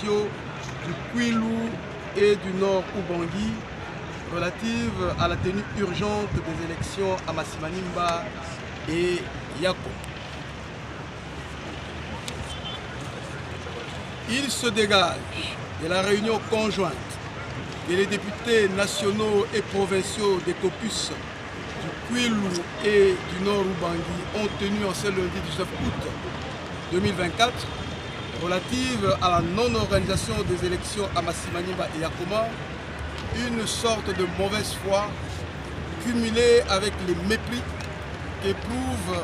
sociaux du Kwilu et du Nord Ubangi relative à la tenue urgente des élections à Masimanimba et Yako. Il se dégage de la réunion conjointe que les députés nationaux et provinciaux des caucus du Kwilu et du Nord Ubangi ont tenu en ce lundi 19 août 2024 relative à la non-organisation des élections à Masimanimba et Yakoma, une sorte de mauvaise foi cumulée avec les mépris qu'éprouve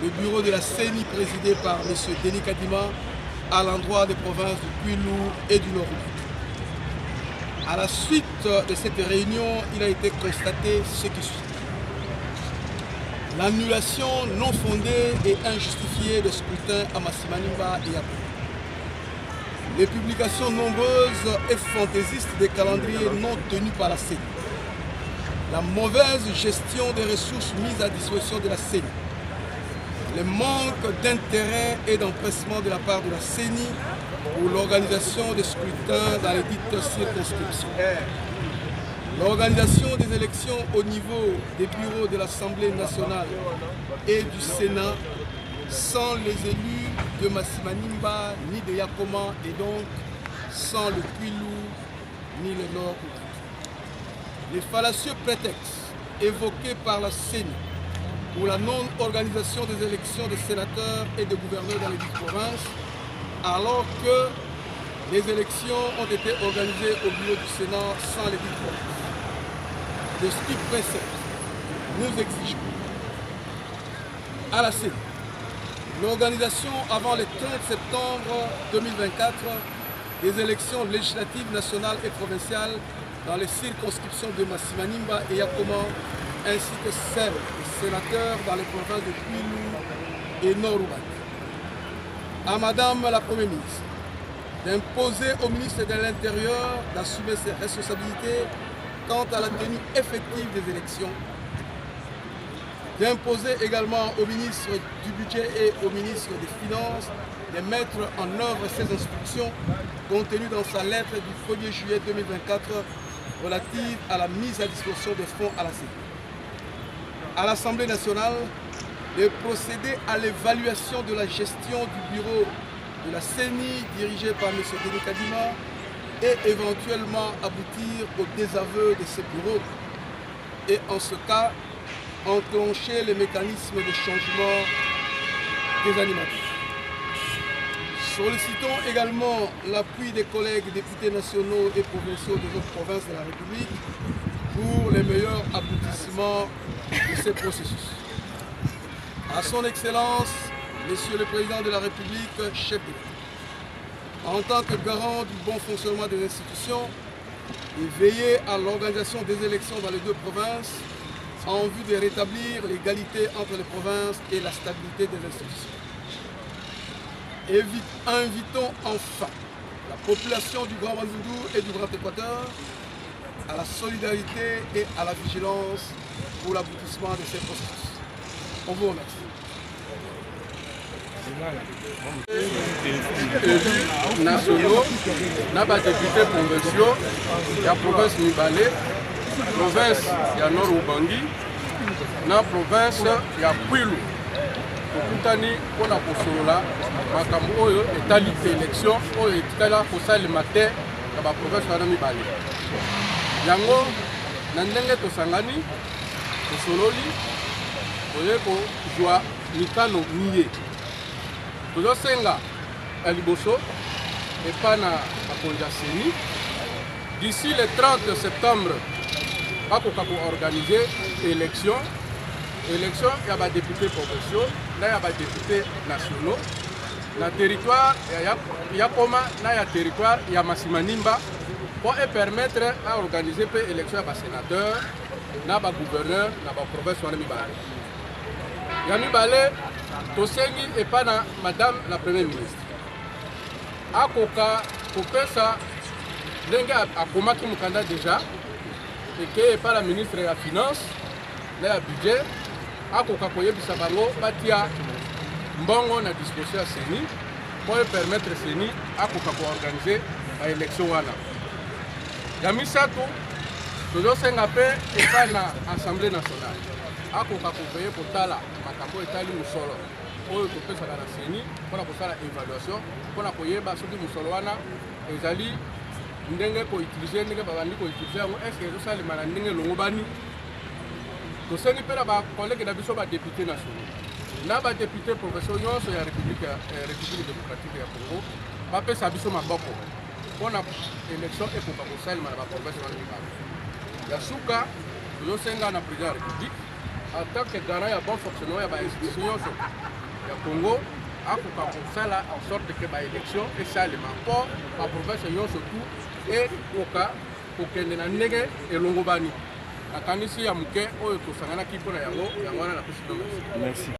le bureau de la CENI présidé par M. Denis Kadima à l'endroit des provinces du Kwilu et du Nord. À la suite de cette réunion, il a été constaté ce qui suit. L'annulation non fondée et injustifiée de scrutin à Masimanimba et Yakoma. Les publications nombreuses et fantaisistes des calendriers non tenus par la CENI. La mauvaise gestion des ressources mises à disposition de la CENI. Le manque d'intérêt et d'empressement de la part de la CENI pour l'organisation des scrutins dans les dites circonscriptions. L'organisation des élections au niveau des bureaux de l'Assemblée nationale et du Sénat sans les élus de Masimanimba ni de Yakoma et donc sans le Kwilu ni le Nord. Les fallacieux prétextes évoqués par la CENI pour la non-organisation des élections de sénateurs et de gouverneurs dans les dites provinces, alors que les élections ont été organisées au bureau du Sénat sans les dites provinces. De ce qui précède, nous exigeons à la CENI l'organisation avant le 30 septembre 2024 des élections législatives nationales et provinciales dans les circonscriptions de Masimanimba et Yakoma, ainsi que celles des sénateurs dans les provinces de Kwilu et Nord-Ubangi. À Madame la Première ministre d'imposer au ministre de l'Intérieur d'assumer ses responsabilités quant à la tenue effective des élections, d'imposer également au ministre du Budget et au ministre des Finances de mettre en œuvre ces instructions contenues dans sa lettre du 1er juillet 2024 relative à la mise à disposition des fonds à la CENI. À l'Assemblée nationale, de procéder à l'évaluation de la gestion du bureau de la CENI dirigé par M. Denis Kadima et éventuellement aboutir au désaveu de ce bureau et en ce cas enclencher les mécanismes de changement des animateurs. Sollicitons également l'appui des collègues députés nationaux et provinciaux des autres provinces de la République pour les meilleurs aboutissements de ces processus. À son Excellence, Monsieur le Président de la République, chef d'État, en tant que garant du bon fonctionnement des institutions et veiller à l'organisation des élections dans les deux provinces, en vue de rétablir l'égalité entre les provinces et la stabilité des institutions. Invitons enfin la population du Grand Bandundu et du Grand Équateur à la solidarité et à la vigilance pour l'aboutissement de ces processus. On vous remercie. Élus nationaux, députés provinciaux, il y a la province Mibale, province ya Nord Ubangi na province ya Kwilu kokutani mpona kosolola makambo oyo etali élection oyo etikala kosalema te na baprovince wana mibale. Yango na ndenge tosangani tosololi toye kozwa mikano miye tozosenga ya liboso epa na bakonzi ya CENI d'ici le 30 septembre bakoka koorganize élection ya badéputés provinciaux na ya badéputés nationaux na territoire ya Yakoma na ya territoire ya Masimanimba pour permettre à organiser pe élection ya basénateur na bagouverneur na baprovince wana mibale. Ya mibale tosengi epa na Madame la Première ministre akoka kopesa ndenge akomaki mokanda déjà et que par la ministre de la Finance, de la Budget, a koyebisa bango batia mbongo na disposition ya CENI pour permettre CENI akoka koorganize baélection wana. Ya misato tozosenga mpe epai na Assemblée nationale akoka koveye kotala makambo etali mosolo oyo topesaka na CENI mpona kosala évaluation mpona koyeba soki mosolo wana ezali ndenge koutilize ndenge babandi koutilize yango eske ezosalema na ndenge elongobani. Tosengi mpe na bakolege na biso badepute nationaux na badepute provinciaux nyonso ya république démocratique ya Congo bapesa biso maboko mpona élection ekoka kosalema na baprovince wana mibale. Ya suka tozosenga na président ya république en tant que garant ya bon fonctionnement ya bainstitution nyonso ya Congo akoka kosala en sorte que baélection esalema mpo baprovince nyonso tu ekoka kokende na ndenge elongobani. Nakanisi ya muke oyo tosanganaki mpona yango wana na pesi. Merci.